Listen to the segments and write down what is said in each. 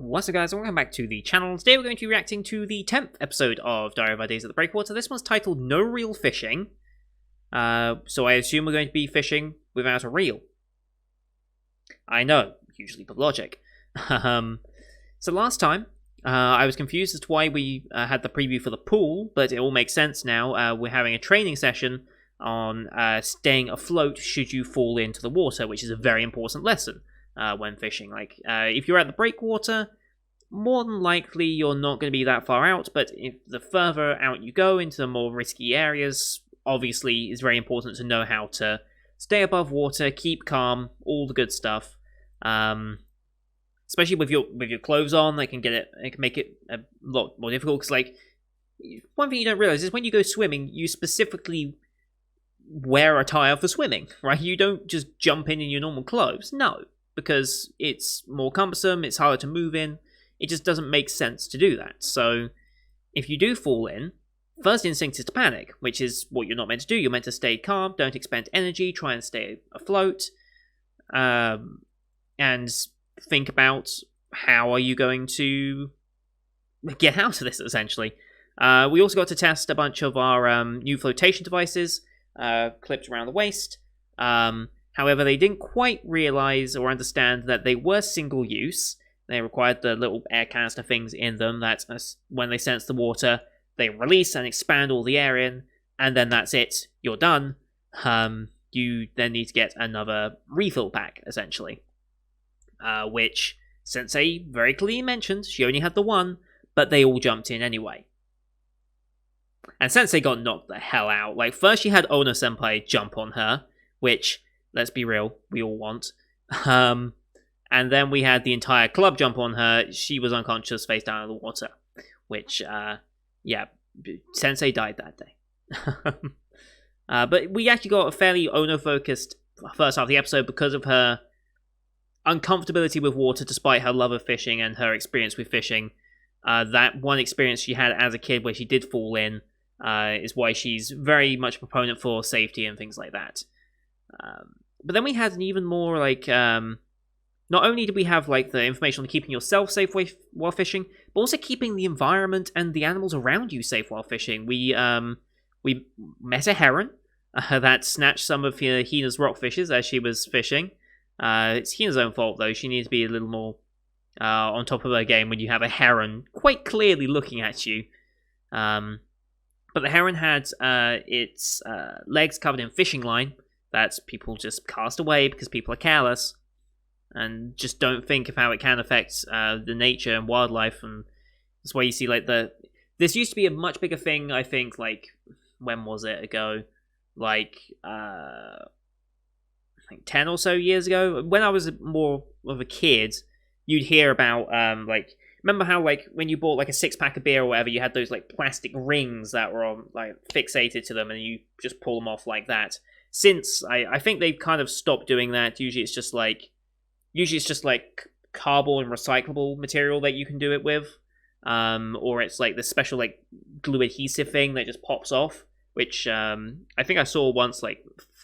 What's up, guys, and welcome back to the channel. Today we're going to be reacting to the 10th episode of Diary of Our Days at the Breakwater. This one's titled No Reel Fishing. So I assume we're going to be fishing without a reel. I know, hugely but logic. So last time, I was confused as to why we had the preview for the pool, but it all makes sense now. We're having a training session on staying afloat should you fall into the water, which is a very important lesson. When fishing. If you're at the breakwater, more than likely you're not going to be that far out, but if the further out you go into the more risky areas, obviously it's very important to know how to stay above water, keep calm, all the good stuff. Especially with your clothes on, it can make it a lot more difficult, because one thing you don't realize is when you go swimming, you specifically wear attire for swimming, right? You don't just jump in your normal clothes, no. Because it's more cumbersome, it's harder to move in, it just doesn't make sense to do that. So, if you do fall in, first instinct is to panic, which is what you're not meant to do. You're meant to stay calm, don't expend energy, try and stay afloat, and think about how are you going to get out of this, essentially. We also got to test a bunch of our new flotation devices, clipped around the waist. However, they didn't quite realize or understand that they were single-use. They required the little air canister things in them that, when they sense the water, they release and expand all the air in, and then that's it. You're done. You then need to get another refill pack, essentially. Which Sensei very clearly mentioned. She only had the one, but they all jumped in anyway. And Sensei got knocked the hell out. First she had Ono-senpai jump on her, which, let's be real, we all want. And then we had the entire club jump on her. She was unconscious, face down in the water. Which, Sensei died that day. But we actually got a fairly Ono-focused first half of the episode because of her uncomfortability with water, despite her love of fishing and her experience with fishing. That one experience she had as a kid where she did fall in is why she's very much a proponent for safety and things like that. But then we had an even more, not only did we have, the information on keeping yourself safe while fishing, but also keeping the environment and the animals around you safe while fishing. We met a heron that snatched some of Hina's rockfishes as she was fishing. It's Hina's own fault, though. She needs to be a little more on top of her game when you have a heron quite clearly looking at you. But the heron had its legs covered in fishing line that people just cast away because people are careless and just don't think of how it can affect the nature and wildlife. And that's why you see this used to be a much bigger thing, I think, when was it ago? 10 or so years ago. When I was more of a kid, you'd hear about remember how when you bought a 6-pack of beer or whatever, you had those plastic rings that were on fixated to them and you just pull them off like that. Since I think they've kind of stopped doing that. Usually it's just cardboard and recyclable material that you can do it with, or it's the special glue adhesive thing that just pops off, which I think I saw once 4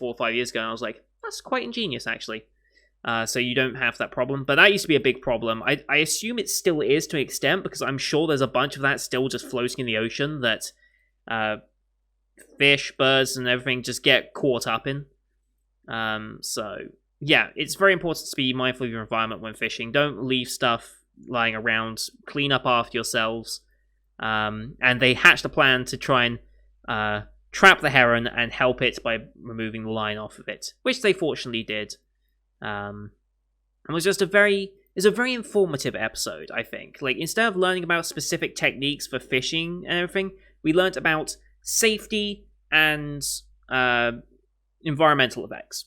or 5 years ago, and I was like, that's quite ingenious actually. So you don't have that problem, but that used to be a big problem. I assume it still is to an extent, because I'm sure there's a bunch of that still just floating in the ocean that fish, birds, and everything just get caught up in. So yeah, it's very important to be mindful of your environment when fishing. Don't leave stuff lying around. Clean up after yourselves. And they hatched a plan to try and trap the heron and help it by removing the line off of it, which they fortunately did. And it was just a very informative episode, I think. Instead of learning about specific techniques for fishing and everything, we learned about safety and environmental effects.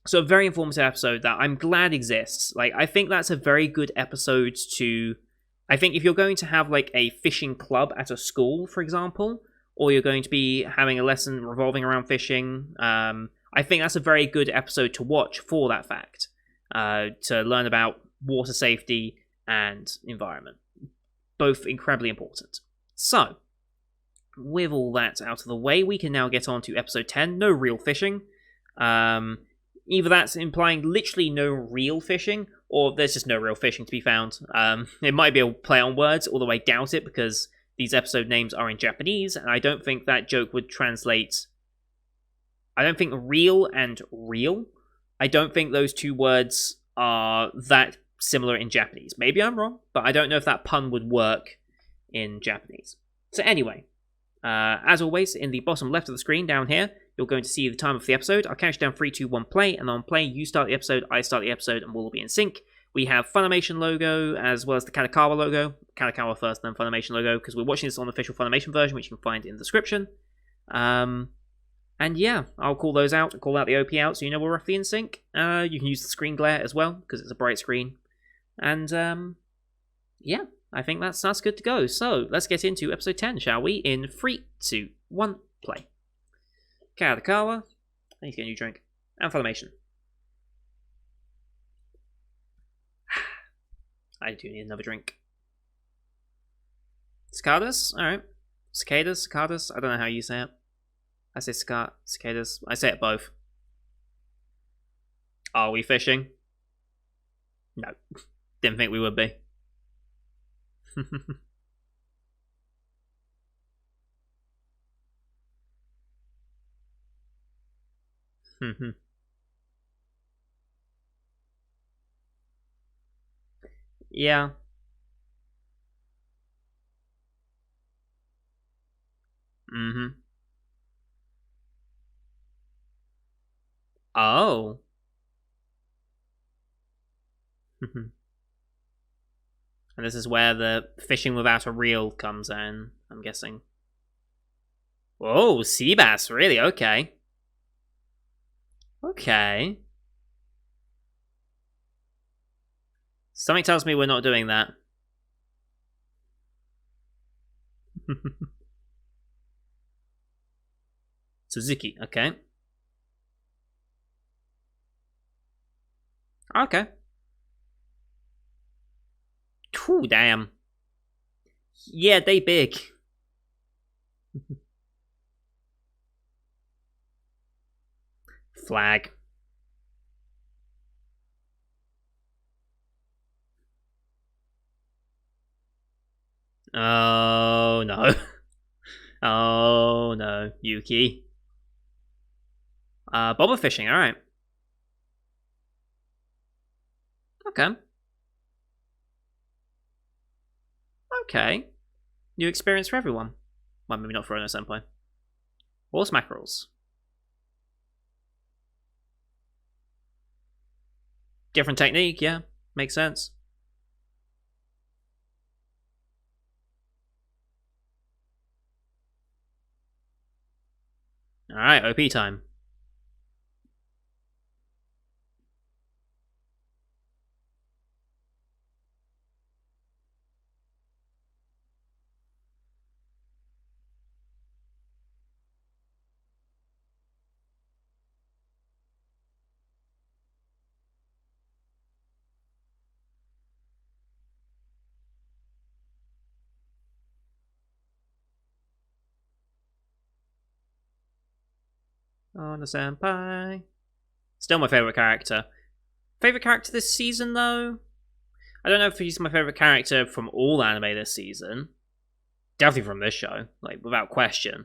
So a very informative episode that I'm glad exists. I think that's a very good episode to... I think if you're going to have a fishing club at a school, for example, or you're going to be having a lesson revolving around fishing, I think that's a very good episode to watch for that fact. To learn about water safety and environment. Both incredibly important. So, with all that out of the way, we can now get on to episode 10, No Reel Fishing. either that's implying literally no real fishing, or there's just no real fishing to be found. It might be a play on words, although I doubt it because these episode names are in Japanese, and I don't think that joke would translate. I don't think real and real. I don't think those two words are that similar in Japanese. Maybe I'm wrong, but I don't know if that pun would work in Japanese. So anyway, as always, in the bottom left of the screen down here, you're going to see the time of the episode. I'll count down 3, 2, 1, play, and on play, you start the episode, I start the episode, and we'll all be in sync. We have Funimation logo, as well as the Kadokawa logo. Kadokawa first, then Funimation logo, because we're watching this on the official Funimation version, which you can find in the description. And yeah, I'll call those out, call out the OP out, so you know we're roughly in sync. You can use the screen glare as well, because it's a bright screen. And yeah, I think that's good to go. So let's get into episode 10, shall we? In 3, 2, 1, play. Kadokawa, I need to get a new drink, and Funimation. I do need another drink. Cicadas? Alright. Cicadas? Cicadas? I don't know how you say it. I say cicadas. I say it both. Are we fishing? No. Didn't think we would be. Yeah. Oh. And this is where the fishing without a reel comes in, I'm guessing. Whoa, sea bass, really? Okay. Okay. Something tells me we're not doing that. Suzuki, okay. Okay. Ooh, damn. Yeah, they big. Flag. Oh, no. Oh, no. Yuki. Bobber fishing, alright. Okay. Okay. New experience for everyone. Well, maybe not for Ono Senpai. Horse mackerels. Different technique, yeah. Makes sense. Alright, OP time. Ono Senpai. Still my favourite character. Favourite character this season, though? I don't know if he's my favourite character from all anime this season. Definitely from this show, like, without question.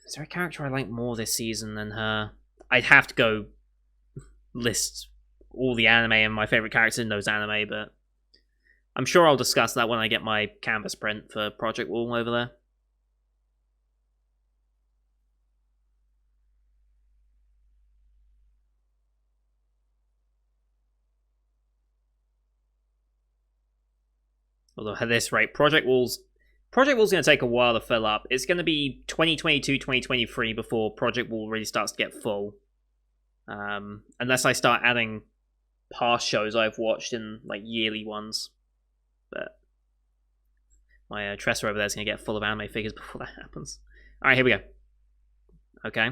Is there a character I like more this season than her? I'd have to go list all the anime and my favourite characters in those anime, but I'm sure I'll discuss that when I get my canvas print for Project Wall over there. Although at this rate, Project Wall's going to take a while to fill up. It's going to be 2022, 2023 before Project Wall really starts to get full. Unless I start adding past shows I've watched in like yearly ones. But my dresser over there is going to get full of anime figures before that happens. Alright, here we go. Okay.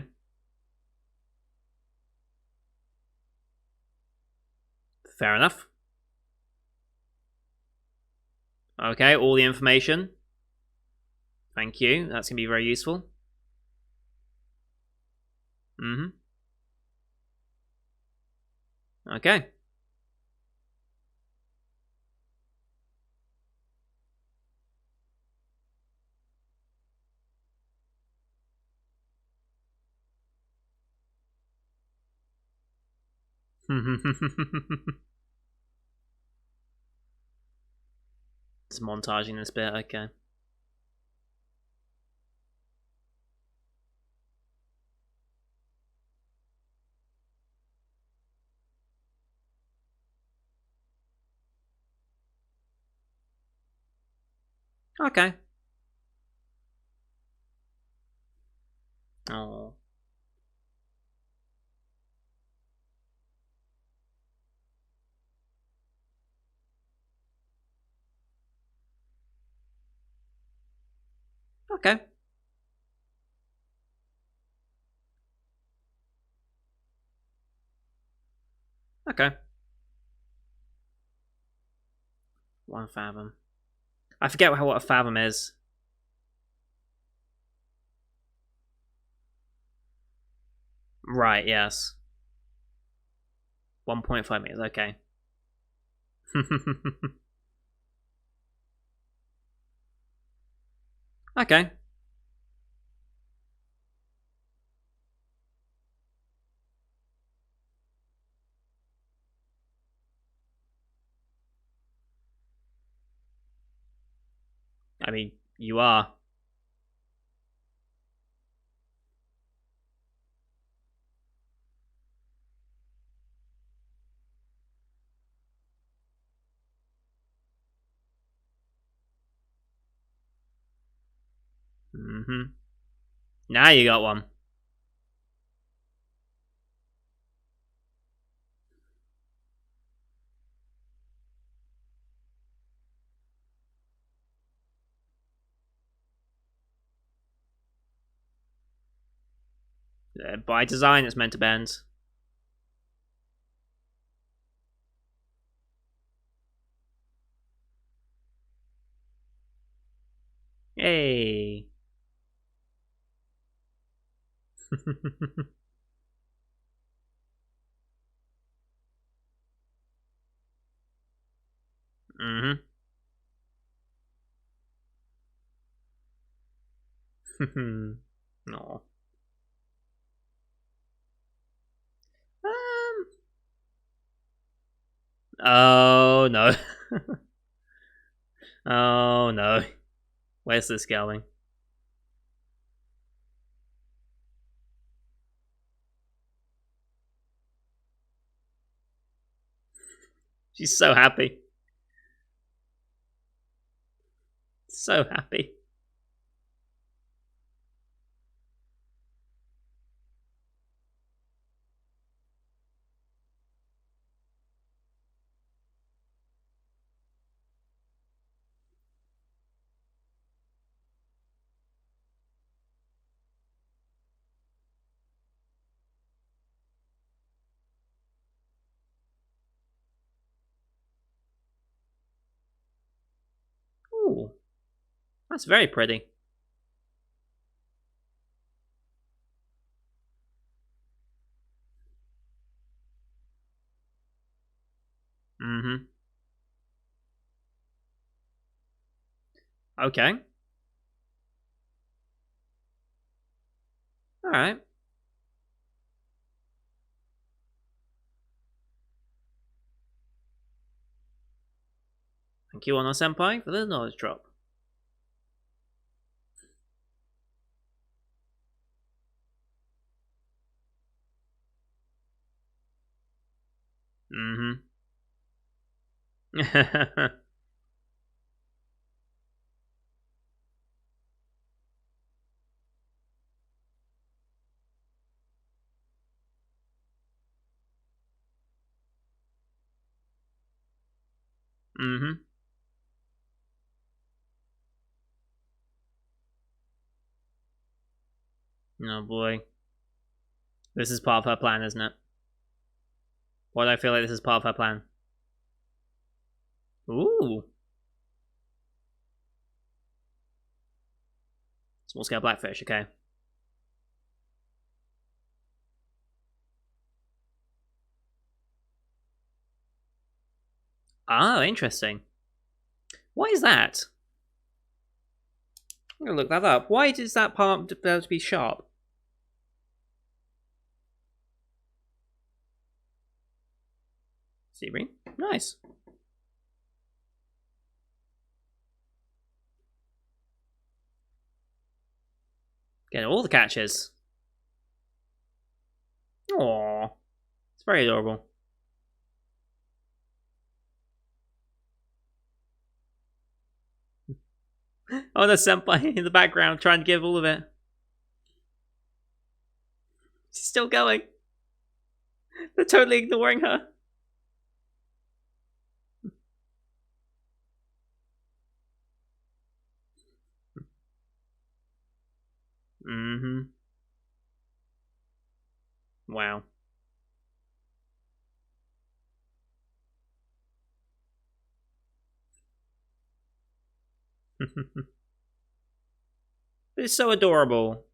Fair enough. Okay, all the information. Thank you. That's going to be very useful. Mm-hmm. Okay. It's montaging this bit, okay. Okay. Oh. Okay. Okay. 1 fathom. I forget what a fathom is. Right, yes. 1.5 meters, okay. Okay. I mean, you are. Mm-hmm. Now you got one. By design, it's meant to bend. Yay. Mm-hmm. No. Um. Oh no. Oh no. Where's this going? She's so happy. So happy. Ooh, that's very pretty. Mm-hmm. Okay. All right. Thank you, Ono Senpai, for the knowledge drop. Mm-hmm. Mm-hmm. Oh boy. This is part of her plan, isn't it? Why do I feel like this is part of her plan? Ooh. Small scale blackfish, okay. Oh, interesting. Why is that? I'm gonna look that up. Why does that part have to be sharp? Sea green. Nice. Get all the catches. Aww. It's very adorable. Oh, there's Senpai in the background trying to give all of it. She's still going. They're totally ignoring her. Mm-hmm. Wow. It's so adorable.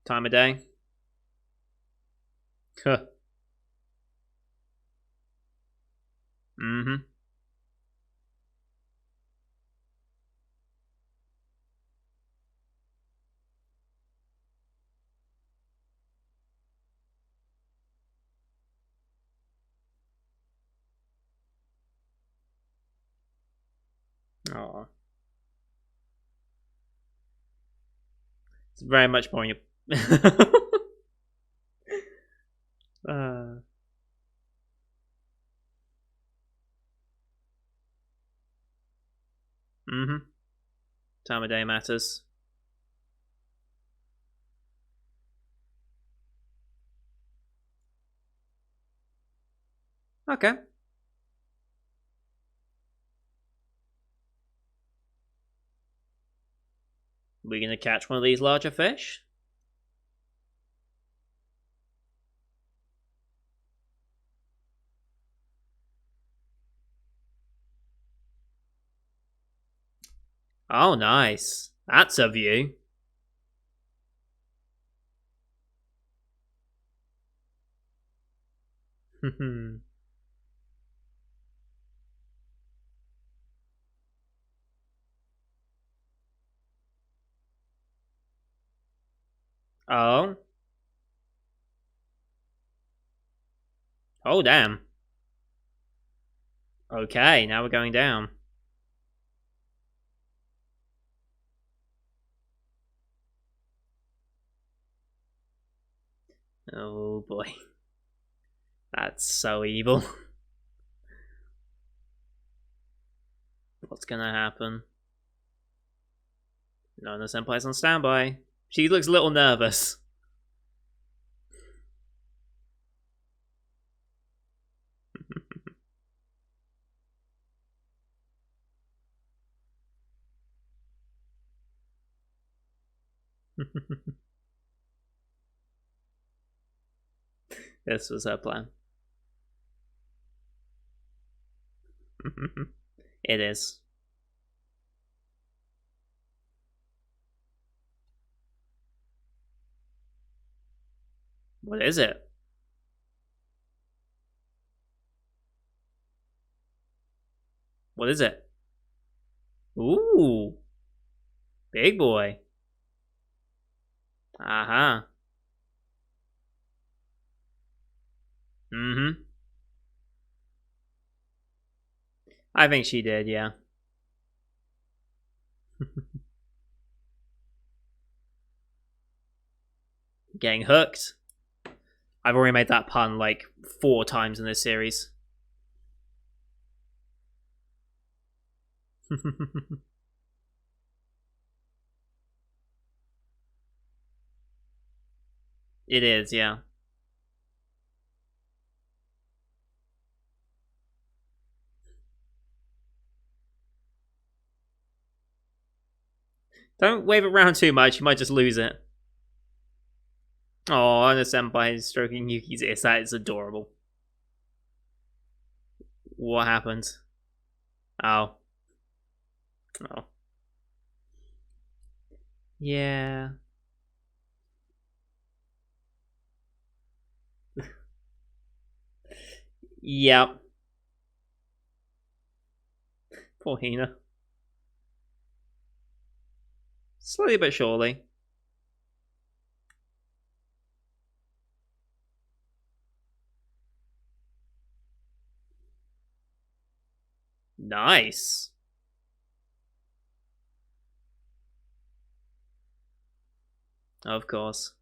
Time of day. Huh. Mm-hmm. Aw. It's very much more in your... uh, mm-hmm. Time of day matters. Okay. We're gonna catch one of these larger fish? Oh, nice. That's a view. Oh. Oh, damn. Okay, now we're going down. Oh, boy. That's so evil. What's gonna happen? Nona Senpai's on standby. She looks a little nervous. This was her plan. It is. What is it? What is it? Ooh. Big boy. Uh-huh. Mm-hmm. I think she did, yeah. Getting hooked. I've already made that pun like 4 times in this series. It is, yeah. Don't wave it around too much, you might just lose it. Oh, and the senpai is stroking Yuki's ear. That is adorable. What happened? Oh. Oh. Yeah. Yep. Poor Hina. Slowly but surely. Nice. Of course.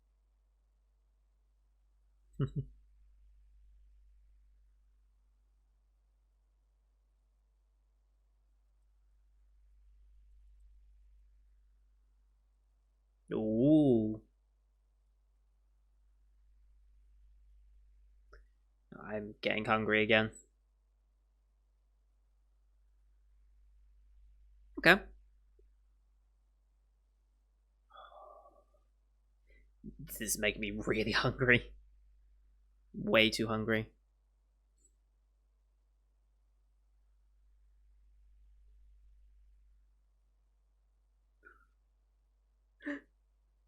Ooh. I'm getting hungry again. Okay. This is making me really hungry. Way too hungry.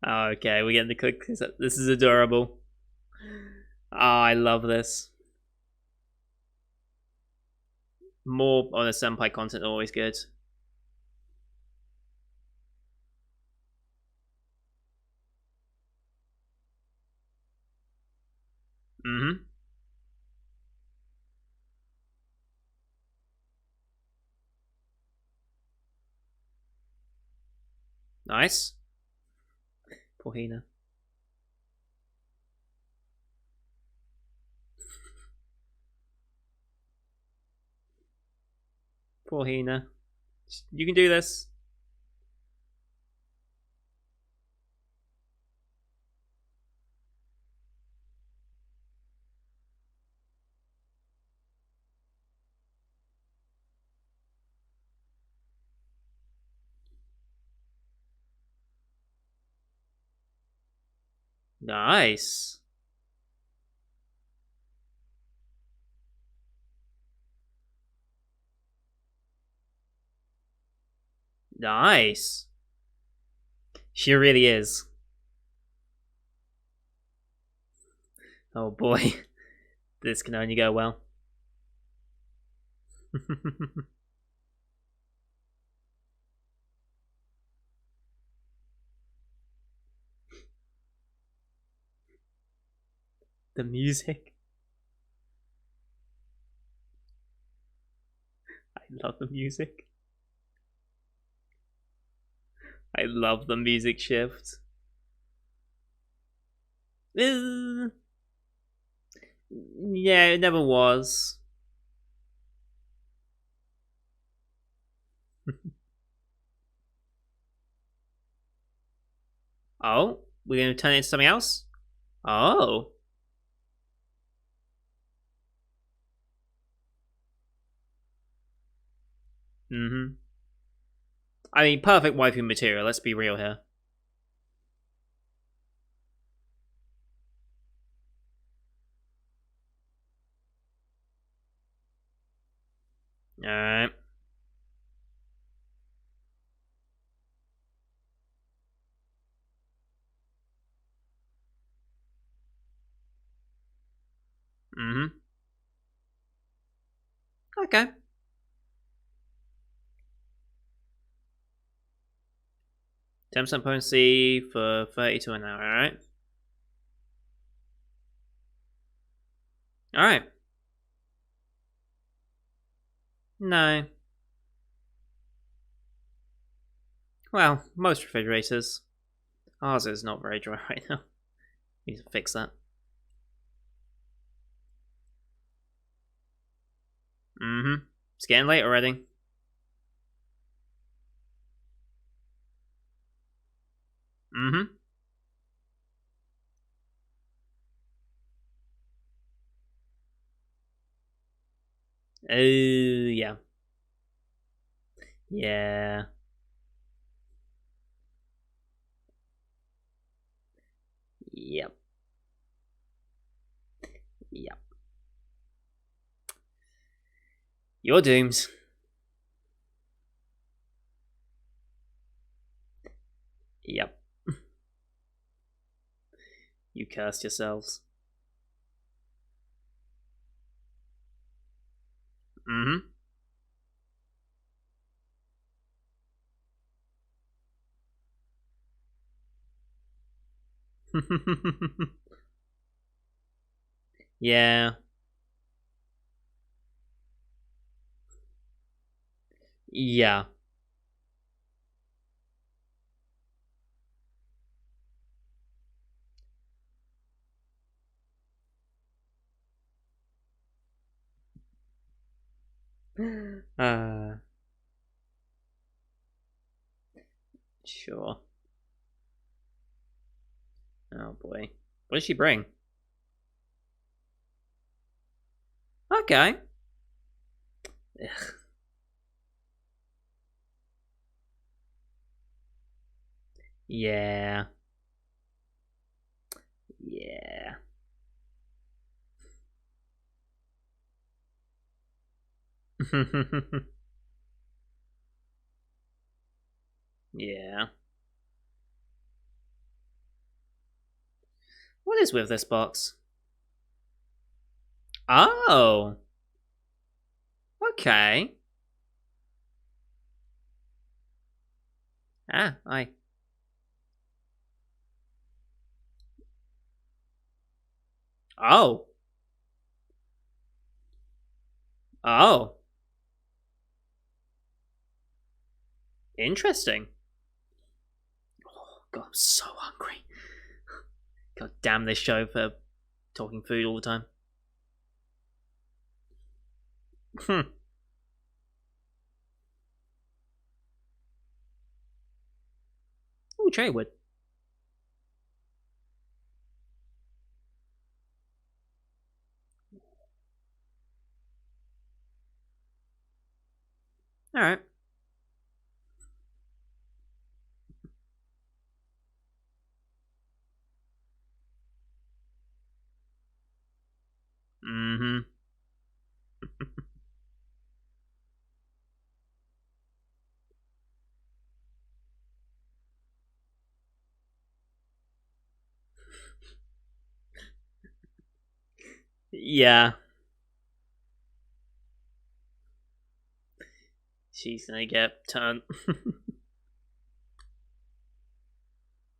Okay, we're getting the cookies. This is adorable. Oh, I love this. More on the senpai content, always good. Mm-hmm. Nice. Poor Hina. Poor Hina. You can do this. Nice. Nice. She really is. Oh boy. This can only go well. The music. I love the music. I love the music shift. Yeah, it never was. Oh, we're gonna turn it into something else? Oh. Mm-hmm. I mean, perfect waifu material, let's be real here. Alright. Mm-hmm. Okay. 10% potency for 32 an hour, alright? Alright. No. Well, most refrigerators. Ours is not very dry right now. Need to fix that. Mm-hmm. It's getting late already. Mm-hmm. Oh, yeah. Yeah. Yep. Yep. You're doomed. Yep. You cursed yourselves. Mm-hmm. Yeah. Yeah. Uh, sure. Oh boy. What does she bring? Okay. Ugh. Yeah. Yeah. Yeah. What is with this box? Oh. Okay. Ah, I. Oh. Oh. Interesting. Oh, God, I'm so hungry. God damn this show for talking food all the time. Hmm. Oh, cherry wood. All right. Mm-hmm. Yeah. She's gonna get turned.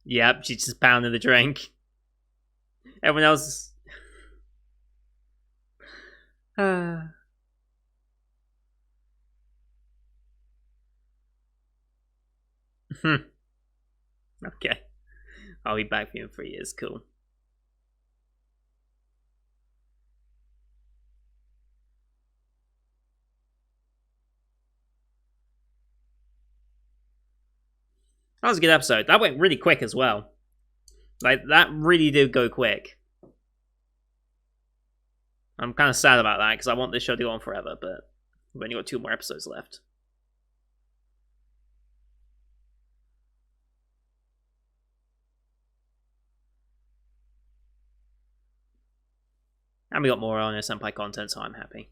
Yep, she's just pounding the drink. Everyone else. Ah. Okay. I'll be back for you in 3 years. Cool. That was a good episode. That went really quick as well. Like, that really did go quick. I'm kind of sad about that because I want this show to go on forever, but we've only got 2 more episodes left. And we got more on Senpai content, so I'm happy.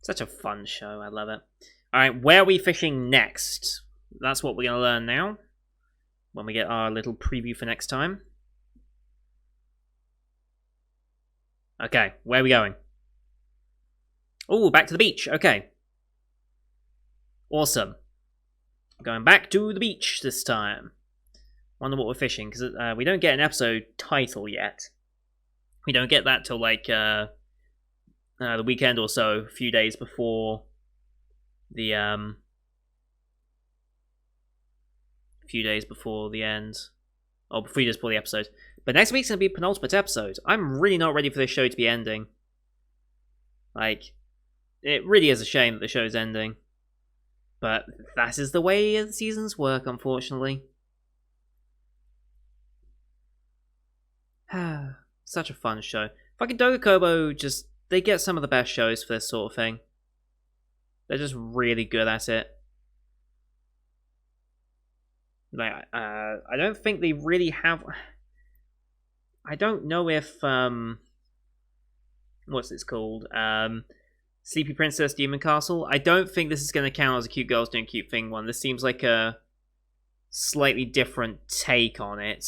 Such a fun show. I love it. Alright, where are we fishing next? That's what we're going to learn now when we get our little preview for next time. Okay, where are we going? Oh, back to the beach. Okay. Awesome. Going back to the beach this time. Wonder what we're fishing, because we don't get an episode title yet. We don't get that till like the weekend or so, a few days before the end or before you just pull the episode. But next week's going to be penultimate episode. I'm really not ready for this show to be ending. Like, it really is a shame that the show's ending. But that is the way the seasons work, unfortunately. Such a fun show. Fucking Dogakobo just... They get some of the best shows for this sort of thing. They're just really good at it. Like, I don't think they really have... I don't know if... what's this called? Sleepy Princess Demon Castle. I don't think this is going to count as a Cute Girls Doing Cute Thing one. This seems like a slightly different take on it.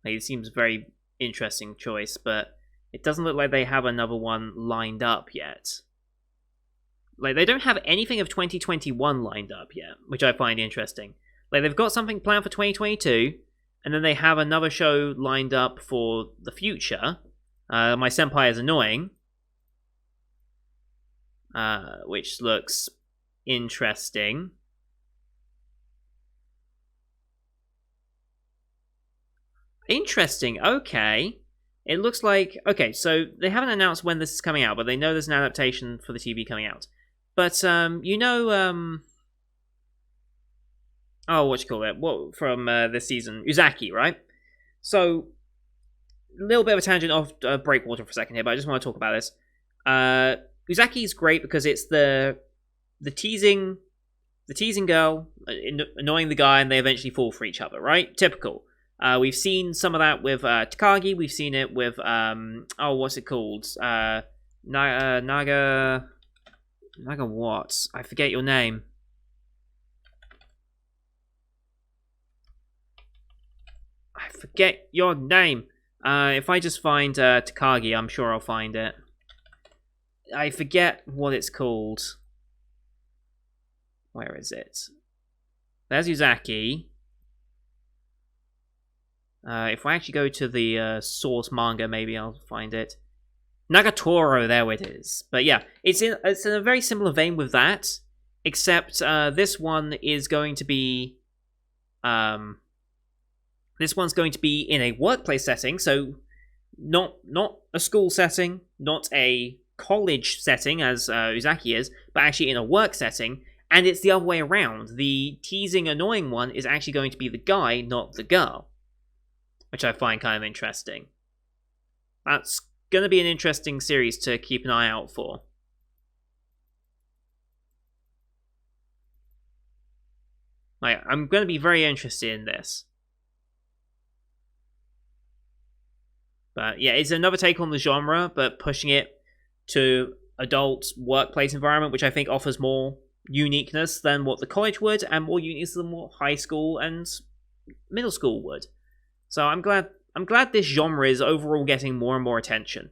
Like, it seems a very interesting choice, but it doesn't look like they have another one lined up yet. Like, they don't have anything of 2021 lined up yet, which I find interesting. Like, they've got something planned for 2022, and then they have another show lined up for the future. My Senpai is Annoying, which looks interesting. Interesting, okay. It looks like... Okay, so they haven't announced when this is coming out, but they know there's an adaptation for the TV coming out. But, you know, oh, what you call it? What, from this season? Uzaki, right? So, a little bit of a tangent off Breakwater for a second here, but I just want to talk about this. Uzaki is great because it's the teasing girl annoying the guy, and they eventually fall for each other, right? Typical. We've seen some of that with Takagi. We've seen it with oh, what's it called? Naga what? I forget your name. I forget your name. If I just find Takagi, I'm sure I'll find it. I forget what it's called. Where is it? There's Uzaki. If I actually go to the source manga, maybe I'll find it. Nagatoro, there it is. But yeah, it's in a very similar vein with that, except this one is going to be... this one's going to be in a workplace setting, so not a school setting, not a college setting as Uzaki is, but actually in a work setting, and it's the other way around. The teasing, annoying one is actually going to be the guy, not the girl, which I find kind of interesting. That's going to be an interesting series to keep an eye out for. Like, I'm going to be very interested in this. But yeah, it's another take on the genre, but pushing it to adult workplace environment, which I think offers more uniqueness than what the college would, and more uniqueness than what high school and middle school would. So I'm glad this genre is overall getting more and more attention,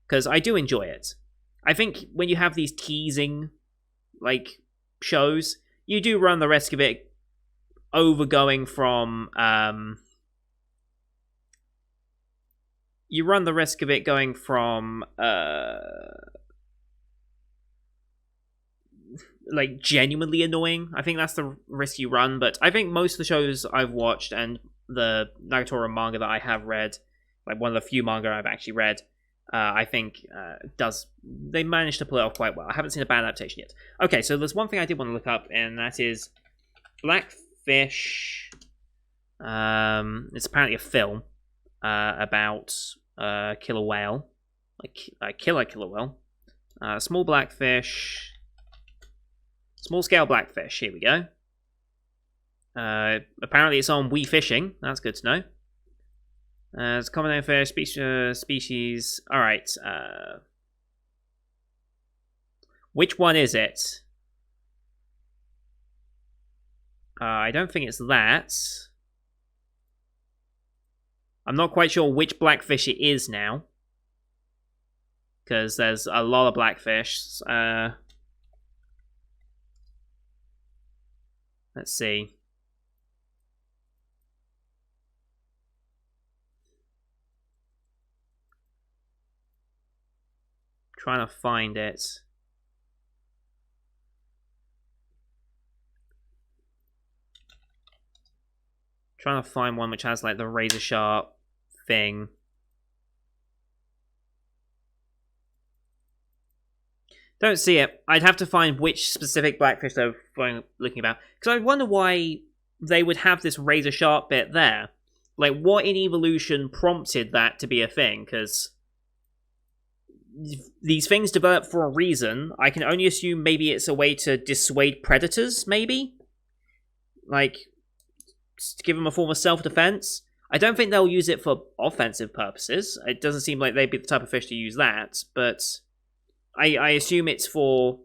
because I do enjoy it. I think when you have these teasing like shows, you do run the risk of it overgoing from you run the risk of it going from like genuinely annoying. I think that's the risk you run, but I think most of the shows I've watched and the Nagatoro manga that I have read, like one of the few manga I've actually read, I think they managed to pull it off quite well. I haven't seen a bad adaptation yet. Okay, so there's one thing I did want to look up, and that is Blackfish. It's apparently a film about killer whale, like killer whale, small blackfish, small scale blackfish. Here we go. Apparently it's on Wii Fishing. That's good to know. It's a common name for species. All right. Which one is it? I don't think it's that. I'm not quite sure which blackfish it is now, because there's a lot of blackfish. Let's see. Trying to find it. Trying to find one which has like the razor sharp thing. Don't see it. I'd have to find which specific blackfish they're looking about. Because I wonder why they would have this razor sharp bit there. Like, what in evolution prompted that to be a thing? Because these things develop for a reason. I can only assume maybe it's a way to dissuade predators, maybe? Like, to give them a form of self-defense. I don't think they'll use it for offensive purposes. It doesn't seem like they'd be the type of fish to use that, but I assume it's for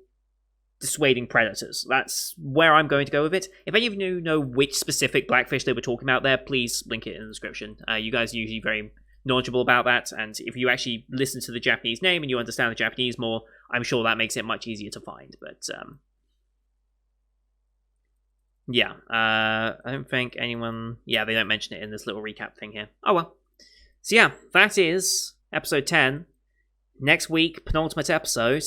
dissuading predators. That's where I'm going to go with it. If any of you know which specific blackfish they were talking about there, please link it in the description. You guys are usually very knowledgeable about that, and if you actually listen to the Japanese name and you understand the Japanese more, I'm sure that makes it much easier to find. But yeah, I don't think anyone... Yeah, they don't mention it in this little recap thing here. Oh well. So yeah, that is episode 10. Next week, penultimate episode.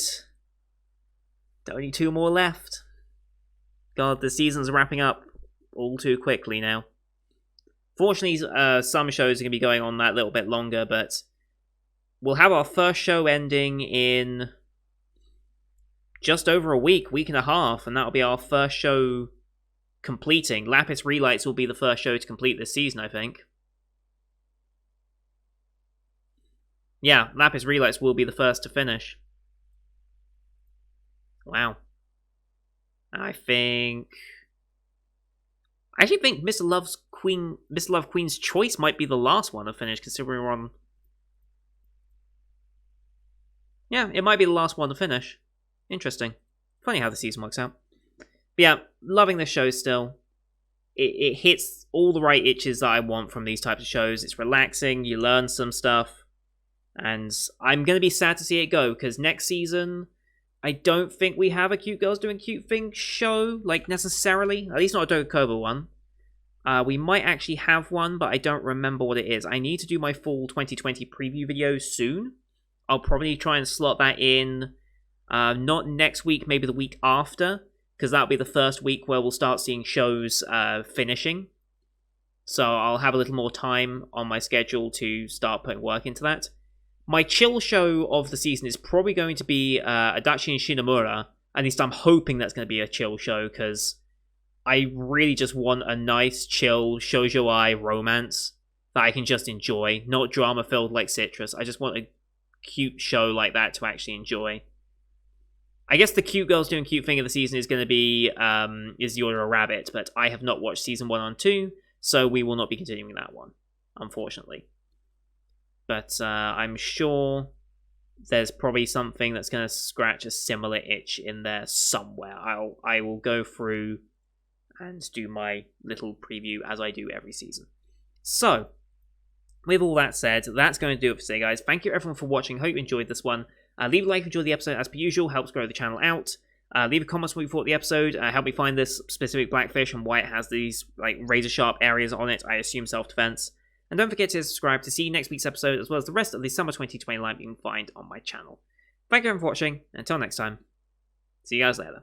Only 2 more left. God, the season's wrapping up all too quickly now. Fortunately, some shows are going to be going on that little bit longer, but we'll have our first show ending in just over a week and a half, and that'll be our first show completing. Lapis Relights will be the first show to complete this season, I think. Yeah, Lapis Relights will be the first to finish. Wow. I actually think Mr. Love Queen's Choice might be the last one to finish, considering we're on... Yeah, it might be the last one to finish. Interesting. Funny how the season works out. But yeah, loving this show still. It hits all the right itches that I want from these types of shows. It's relaxing, you learn some stuff. And I'm going to be sad to see it go, because next season, I don't think we have a Cute Girls Doing Cute Things show, like, necessarily. At least not a Dokukoba one. We might actually have one, but I don't remember what it is. I need to do my full 2020 preview video soon. I'll probably try and slot that in, not next week, maybe the week after, because that'll be the first week where we'll start seeing shows finishing. So I'll have a little more time on my schedule to start putting work into that. My chill show of the season is probably going to be Adachi and Shinomura. At least I'm hoping that's going to be a chill show, because I really just want a nice, chill, shoujo-ai romance that I can just enjoy. Not drama-filled like Citrus. I just want a cute show like that to actually enjoy. I guess the Cute Girls Doing Cute thing of the season is going to be Is You're a Rabbit, but I have not watched season 1 and 2, so we will not be continuing that one, unfortunately. But I'm sure there's probably something that's going to scratch a similar itch in there somewhere. I will go through and do my little preview as I do every season. So, with all that said, that's going to do it for today, guys. Thank you everyone for watching. Hope you enjoyed this one. Leave a like if you enjoyed the episode as per usual. Helps grow the channel out. Leave a comment what you thought of the episode. Help me find this specific blackfish and why it has these like razor sharp areas on it. I assume self-defense. And don't forget to subscribe to see next week's episode, as well as the rest of the Summer 2020 lineup you can find on my channel. Thank you everyone for watching, and until next time, see you guys later.